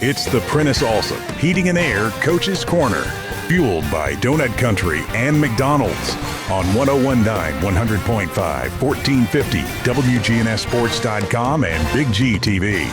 It's the Prentice Allsup Heating and Air Coach's Corner, fueled by Donut Country and McDonald's on 1019, 100.5, 1450, WGNSSports.com and Big G TV.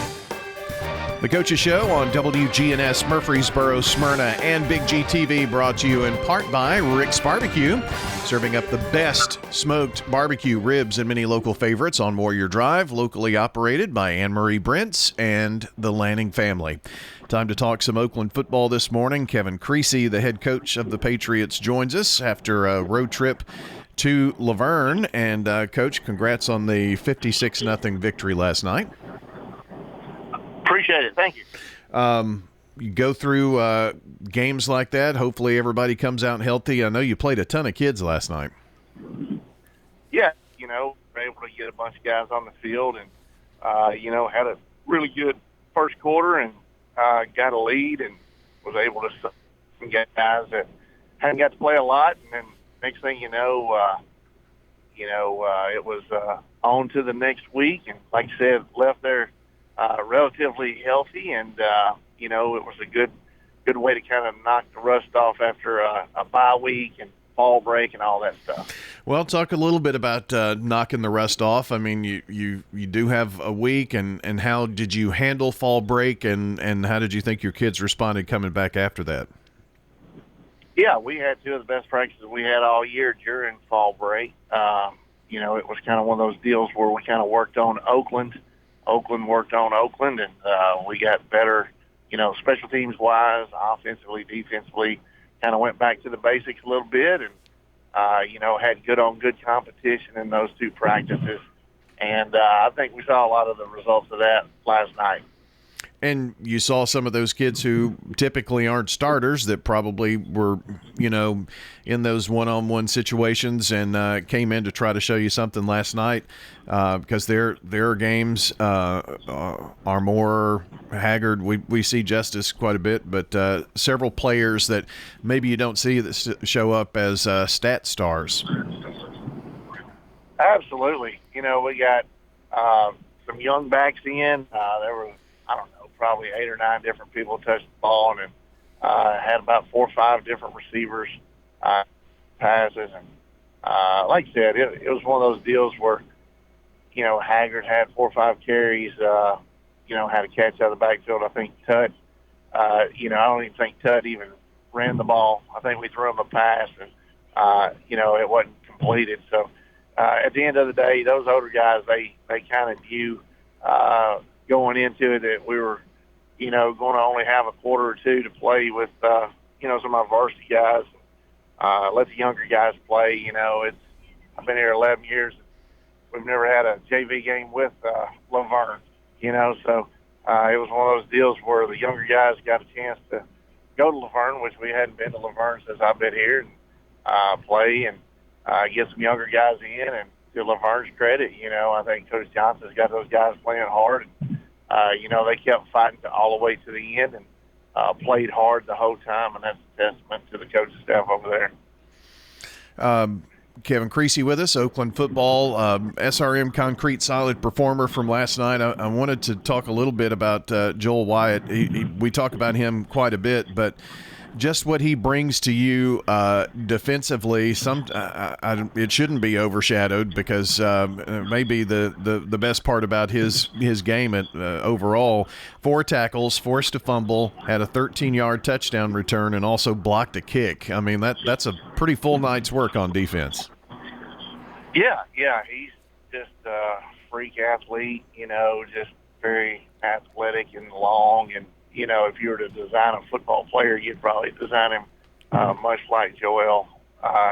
The Coaches Show on WGNS Murfreesboro, Smyrna, and Big G TV, brought to you in part by Rick's Barbecue, serving up the best smoked barbecue ribs and many local favorites on Warrior Drive, locally operated by Anne-Marie Brentz and the Lanning family. Time to talk some Oakland football this morning. Kevin Creasy, the head coach of the Patriots, joins us after a road trip to Laverne. And, Coach, congrats on the 56-0 victory last night. Appreciate it. Thank you. You go through games like that. Hopefully everybody comes out healthy. I know you played a ton of kids last night. Yeah, we're able to get a bunch of guys on the field and, had a really good first quarter and got a lead and was able to get guys that hadn't got to play a lot. And then next thing you know, it was on to the next week. And like I said, left there relatively healthy, and it was a good way to kind of knock the rust off after a bye week and fall break and all that stuff. Well, talk a little bit about knocking the rust off. I mean, you do have a week, and how did you handle fall break, and how did you think your kids responded coming back after that? Yeah, we had two of the best practices we had all year during fall break. It was kind of one of those deals where we kind of worked on Oakland. Oakland worked on Oakland, and we got better, special teams wise, offensively, defensively, kind of went back to the basics a little bit, and had good competition in those two practices. And I think we saw a lot of the results of that last night. And you saw some of those kids who typically aren't starters that probably were, in those one-on-one situations and came in to try to show you something last night, because their games are more haggard. We see Justice quite a bit, but several players that maybe you don't see that show up as stat stars. Absolutely. We got some young backs in. There were, probably 8 or 9 different people touched the ball, and had about 4 or 5 different receivers passes. And like I said, it was one of those deals where, Haggard had 4 or 5 carries, had a catch out of the backfield. I think Tut, I don't even think Tut even ran the ball. I think we threw him a pass, and, it wasn't completed. So at the end of the day, those older guys, they kind of knew going into it that we were, going to only have a quarter or two to play with, some of our varsity guys. Let the younger guys play. I've been here 11 years. We've never had a JV game with Laverne, so it was one of those deals where the younger guys got a chance to go to Laverne, which we hadn't been to Laverne since I've been here, and play and get some younger guys in. And to Laverne's credit, I think Coach Johnson's got those guys playing hard. And, they kept fighting all the way to the end and played hard the whole time, and that's a testament to the coaching staff over there. Kevin Creasy with us, Oakland football, SRM Concrete solid performer from last night. I wanted to talk a little bit about Joel Wyatt. We talk about him quite a bit, but just what he brings to you defensively, it shouldn't be overshadowed, because maybe the best part about his game overall, 4 tackles, forced a fumble, had a 13-yard touchdown return, and also blocked a kick. I mean, that's a pretty full night's work on defense. Yeah, he's just a freak athlete, just very athletic and long, and if you were to design a football player, you'd probably design him much like Joel.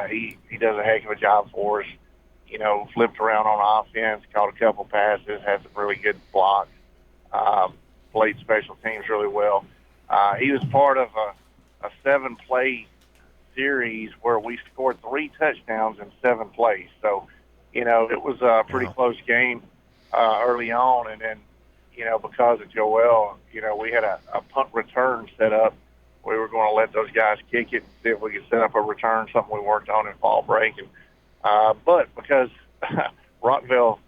He does a heck of a job for us. Flipped around on offense, caught a couple passes, had some really good blocks, played special teams really well. He was part of a 7-play series where we scored 3 touchdowns in 7 plays. So, it was a pretty close game early on, and then because of Joel, we had a punt return set up. We were going to let those guys kick it and see if we could set up a return, something we worked on in fall break. And, but because Rockville,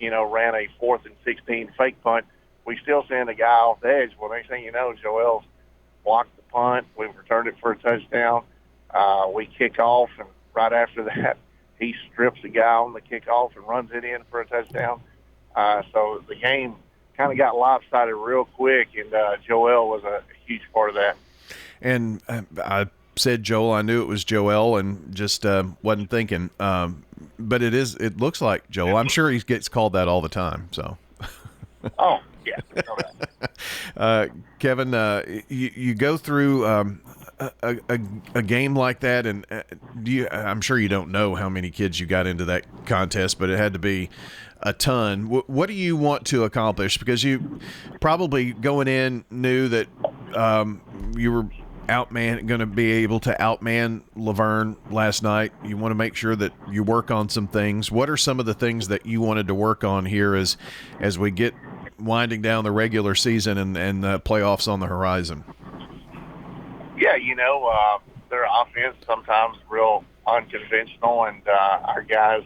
ran a 4th and 16 fake punt, we still send a guy off the edge. Well, next thing you know, Joel's blocked the punt. We've returned it for a touchdown. We kick off, and right after that, he strips the guy on the kickoff and runs it in for a touchdown. So the game kind of got lopsided real quick, and Joel was a huge part of that. And I said Joel, I knew it was Joel, and just wasn't thinking. But it looks like Joel. I'm sure he gets called that all the time. So. Oh, yeah. Kevin, you go through a game like that, and I'm sure you don't know how many kids you got into that contest, but it had to be a ton. What do you want to accomplish? Because you probably going in knew that you were going to be able to outman Laverne last night. You want to make sure that you work on some things. What are some of the things that you wanted to work on here as we get winding down the regular season and playoffs on the horizon? Yeah, their offense sometimes real unconventional, and our guys,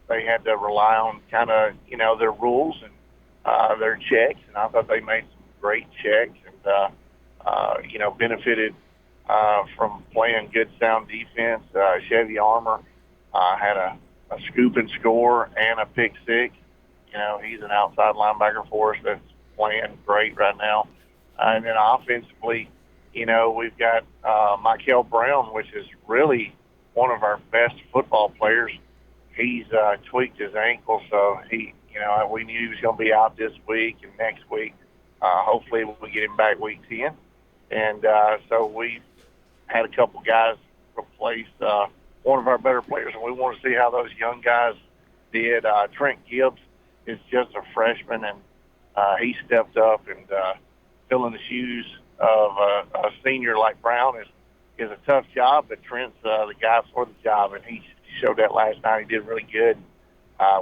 they had to rely on kind of, their rules and their checks, and I thought they made some great checks and, benefited from playing good, sound defense. Chevy Armour had a scoop and score and a pick six. He's an outside linebacker for us that's playing great right now. And then offensively, we've got Michael Brown, which is really one of our best football players. He's tweaked his ankle, so we knew he was going to be out this week and next week. Hopefully we'll get him back week 10. And so we had a couple guys replace one of our better players, and we want to see how those young guys did. Trent Gibbs is just a freshman, and he stepped up and filling the shoes of a senior like Brown is a tough job, but Trent's the guy for the job, and he showed that last night. He did really good.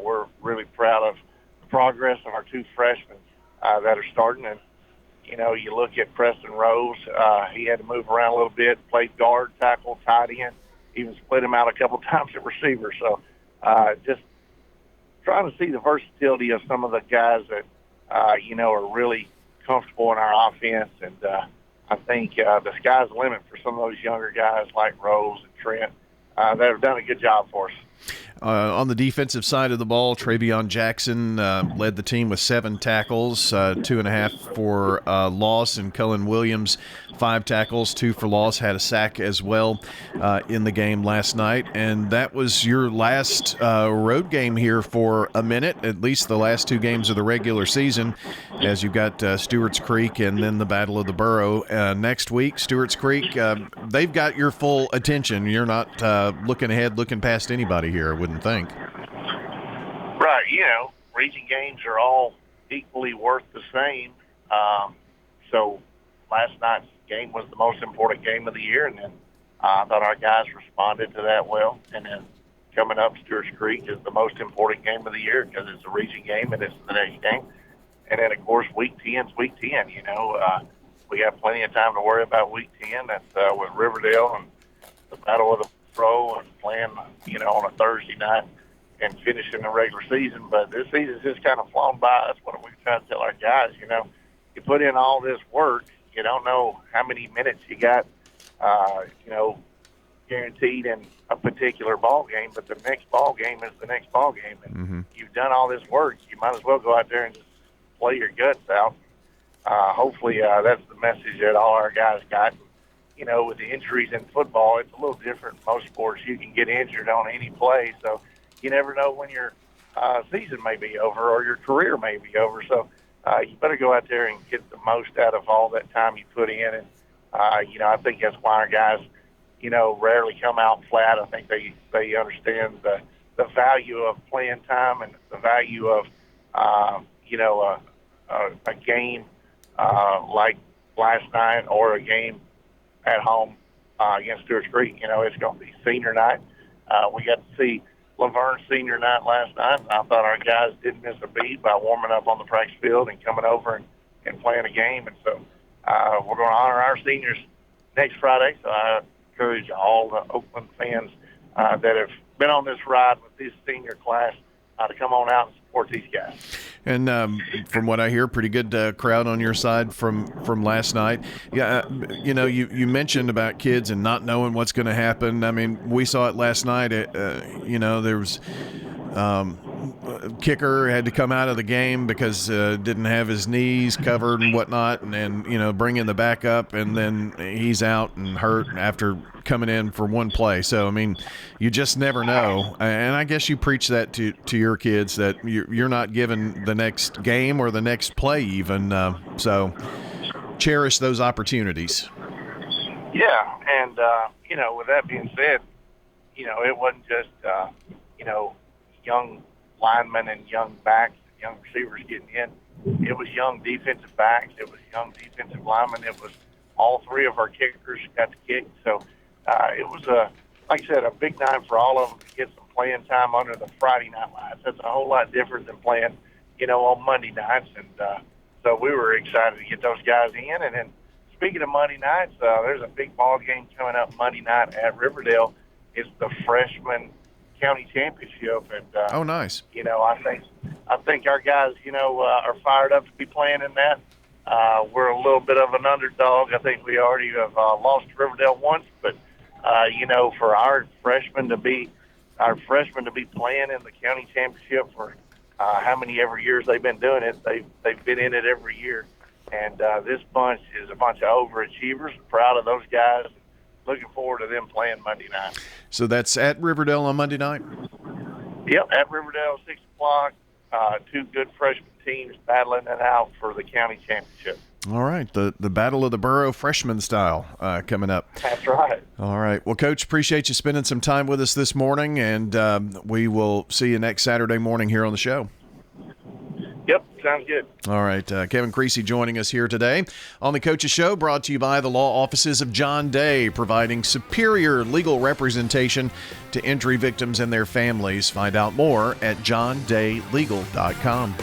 We're really proud of the progress of our two freshmen that are starting. And, you look at Preston Rose, he had to move around a little bit, played guard, tackle, tight end, even split him out a couple times at receiver. So just trying to see the versatility of some of the guys that, are really comfortable in our offense. And I think the sky's the limit for some of those younger guys like Rose and Trent that have done a good job for us. On the defensive side of the ball, Travion Jackson led the team with 7 tackles, 2.5 for loss, and Cullen Williams 5 tackles, 2 for loss, had a sack as well in the game last night. And that was your last road game here for a minute, at least the last 2 games of the regular season, as you've got Stewart's Creek and then the Battle of the Borough next week. Stewart's Creek, they've got your full attention. You're not looking ahead, looking past anybody here, I wouldn't think. Right, region games are all equally worth the same. So last night's game was the most important game of the year, and then I thought our guys responded to that well. And then coming up, Stewart's Creek is the most important game of the year because it's a region game and it's the next game. And then, of course, week 10's week 10. We got plenty of time to worry about week 10. That's with Riverdale and the Battle of the Pro and playing, on a Thursday night and finishing the regular season. But this season's just kind of flown by. That's what we try to tell our guys. You put in all this work, you don't know how many minutes you got, guaranteed in a particular ball game. But the next ball game is the next ball game, and you've done all this work. You might as well go out there and just play your guts out. Hopefully, that's the message that all our guys got. With the injuries in football, it's a little different. Most sports, you can get injured on any play, so you never know when your season may be over or your career may be over. So you better go out there and get the most out of all that time you put in. And, I think that's why our guys, rarely come out flat. I think they understand the value of playing time and the value of, a game like last night or a game at home against Stewart's Creek. It's going to be senior night. We got to see Laverne's senior night last night, and I thought our guys didn't miss a beat by warming up on the practice field and coming over and playing a game. And so we're going to honor our seniors next Friday. So I encourage all the Oakland fans that have been on this ride with this senior class to come on out and support these guys. And from what I hear, pretty good crowd on your side from last night. Yeah, you mentioned about kids and not knowing what's going to happen. I mean, we saw it last night. There was kicker had to come out of the game because didn't have his knees covered and whatnot, and bring in the backup, and then he's out and hurt after coming in for one play. So I mean, you just never know. And I guess you preach that to your kids, that you're not given the next game or the next play even. So cherish those opportunities. Yeah, and with that being said, it wasn't just young linemen and young backs and young receivers getting in. It was young defensive backs. It was young defensive linemen. It was all three of our kickers got to kick. So it was, like I said, a big night for all of them to get some playing time under the Friday night lights. That's a whole lot different than playing, on Monday nights. And so we were excited to get those guys in. And then speaking of Monday nights, there's a big ball game coming up Monday night at Riverdale. It's the freshman county championship, and oh, nice. I think our guys, are fired up to be playing in that. We're a little bit of an underdog. I think we already have lost to Riverdale once, but for our freshmen to be playing in the county championship for how many ever years they've been doing it, they've been in it every year, and this bunch is a bunch of overachievers. Proud of those guys. Looking forward to them playing Monday night. So that's at Riverdale on Monday night? Yep, at Riverdale, 6 o'clock. Two good freshman teams battling it out for the county championship. All right, the Battle of the Borough freshman style coming up. That's right. All right. Well, Coach, appreciate you spending some time with us this morning, and we will see you next Saturday morning here on the show. Yep, sounds good. All right. Kevin Creasy joining us here today on the Coach's Show, brought to you by the law offices of John Day, providing superior legal representation to injury victims and their families. Find out more at johndaylegal.com.